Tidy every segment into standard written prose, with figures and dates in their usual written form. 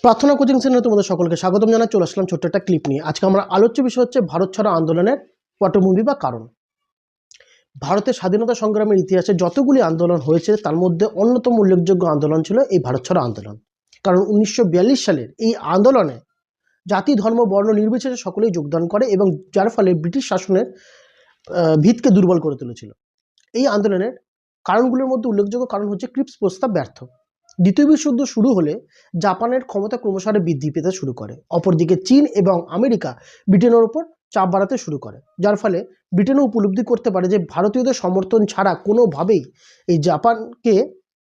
প্রার্থনা কোচিং সেন্টারে তোমাদের সকলকে স্বাগতম জানাই। চলে আসলাম ছোট্ট একটা ক্লিপ নিয়ে। আজকে আমরা আলোচ্য বিষয় হচ্ছে ভারত ছাড়ো আন্দোলনের পটভূমি বা কারণ। ভারতের স্বাধীনতা সংগ্রামের ইতিহাসে যতগুলি আন্দোলন হয়েছে তার মধ্যে অন্যতম উল্লেখযোগ্য আন্দোলন ছিল এই ভারত ছাড়ো আন্দোলন। কারণ 1942 সালের এই আন্দোলনে জাতি ধর্ম বর্ণ নির্বিশেষে সকলেই যোগদান করে এবং যার ফলে ব্রিটিশ শাসনের ভিতকে দুর্বল করে তুলেছিল। এই আন্দোলনের কারণগুলোর মধ্যে উল্লেখযোগ্য কারণ হচ্ছে ক্রিপস প্রস্তাব ব্যর্থ। দ্বিতীয় বিশ্বযুদ্ধ শুরু হলে জাপানের ক্ষমতা ক্রমশ বৃদ্ধি পেতে শুরু করে। অপরদিকে চীন এবং আমেরিকা ব্রিটেনের উপর চাপ বাড়াতে শুরু করে, যার ফলে ব্রিটেনও উপলব্ধি করতে পারে যে ভারতীয়দের সমর্থন ছাড়া কোনোভাবেই এই জাপানকে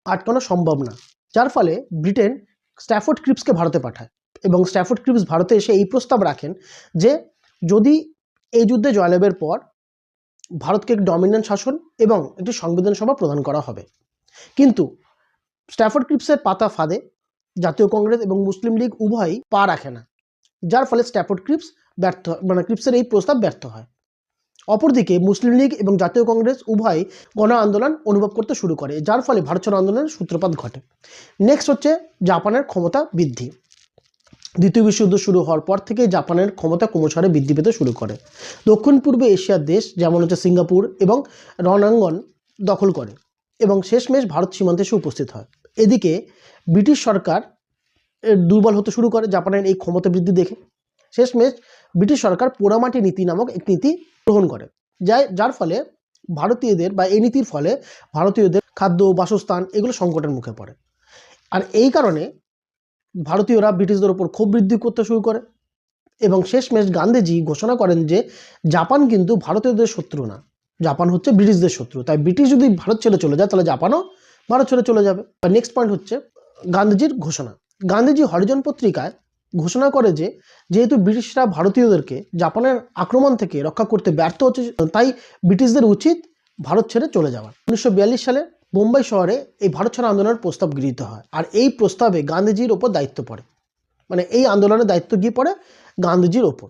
আটকানো সম্ভব না। যার ফলে ব্রিটেন স্ট্যাফোর্ড ক্রিপসকে ভারতে পাঠায় এবং স্ট্যাফোর্ড ক্রিপস ভারতে এসে এই প্রস্তাব রাখেন যে যদি এই যুদ্ধে জয়লাভের পর ভারতকে এক ডমিনেন্ট শাসন এবং একটি সংবিধান সভা প্রদান করা হবে। কিন্তু স্ট্যাফোর্ড ক্রিপসের পাতা ফাঁদে জাতীয় কংগ্রেস এবং মুসলিম লীগ উভয়ই পা রাখে না, যার ফলে স্ট্যাফোর্ড ক্রিপস ক্রিপসের এই প্রস্তাব ব্যর্থ হয়। অপরদিকে মুসলিম লীগ এবং জাতীয় কংগ্রেস উভয়ই গণ আন্দোলন অনুভব করতে শুরু করে, যার ফলে ভারত ছাড়ো আন্দোলনের সূত্রপাত ঘটে। নেক্সট হচ্ছে জাপানের ক্ষমতা বৃদ্ধি। দ্বিতীয় বিশ্বযুদ্ধ শুরু হওয়ার পর থেকে জাপানের ক্ষমতা ক্রমশ বৃদ্ধি পেতে শুরু করে। দক্ষিণ পূর্ব এশিয়ার দেশ যেমন হচ্ছে সিঙ্গাপুর এবং রণাঙ্গন দখল করে এবং শেষমেশ ভারত সীমান্তে এসে উপস্থিত হয়। এদিকে ব্রিটিশ সরকার দুর্বল হতে শুরু করে জাপানের এই ক্ষমতা বৃদ্ধি দেখে। শেষমেশ ব্রিটিশ সরকার পোড়ামাটি নীতি নামক এক নীতি গ্রহণ করে, যার ফলে ভারতীয়দের বা এই নীতির ফলে ভারতীয়দের খাদ্য বাসস্থান এগুলো সংকটের মুখে পড়ে। আর এই কারণে ভারতীয়রা ব্রিটিশদের উপর ক্ষোভ বৃদ্ধি করতে শুরু করে এবং শেষমেশ গান্ধীজি ঘোষণা করেন যে জাপান কিন্তু ভারতীয়দের শত্রু না, জাপান হচ্ছে ব্রিটিশদের শত্রু। তাই ব্রিটিশ যদি ভারত ছেড়ে চলে যায় তাহলে জাপানও ভারত ছেড়ে চলে যাবে। নেক্সট পয়েন্ট হচ্ছে গান্ধীজির ঘোষণা। গান্ধীজি হরিজন পত্রিকায় ঘোষণা করে যে যেহেতু ব্রিটিশরা ভারতীয়দেরকে জাপানের আক্রমণ থেকে রক্ষা করতে ব্যর্থ হচ্ছে, তাই ব্রিটিশদের উচিত ভারত ছেড়ে চলে যাওয়া। 1942 সালে মুম্বাই শহরে এই ভারত ছাড়ো আন্দোলনের প্রস্তাব গৃহীত হয় আর এই প্রস্তাবে গান্ধীজির ওপর দায়িত্ব পড়ে, মানে এই আন্দোলনের দায়িত্ব গিয়ে পড়ে গান্ধীজির ওপর।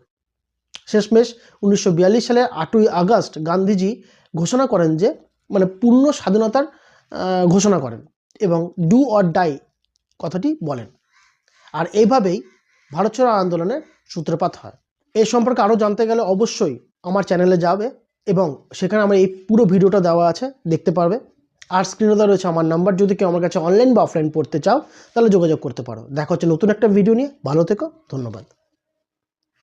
শেষমেশ 1942 সালের 8ই আগস্ট গান্ধীজি ঘোষণা করেন যে পূর্ণ স্বাধীনতার ঘোষণা করেন এবং ডু অর ডাই কথাটি বলেন। আর এইভাবেই ভারত ছাড়ো আন্দোলনের সূত্রপাত হয়। এই সম্পর্কে আরও জানতে গেলে অবশ্যই আমার চ্যানেলে যাবে এবং সেখানে আমার এই পুরো ভিডিওটা দেওয়া আছে, দেখতে পারবে। আর স্ক্রিনে দেওয়া রয়েছে আমার নাম্বার, যদি কেউ আমার কাছে অনলাইন বা অফলাইন পড়তে চাও তাহলে যোগাযোগ করতে পারো। দেখা হচ্ছে নতুন একটা ভিডিও নিয়ে। ভালো থেকো, ধন্যবাদ।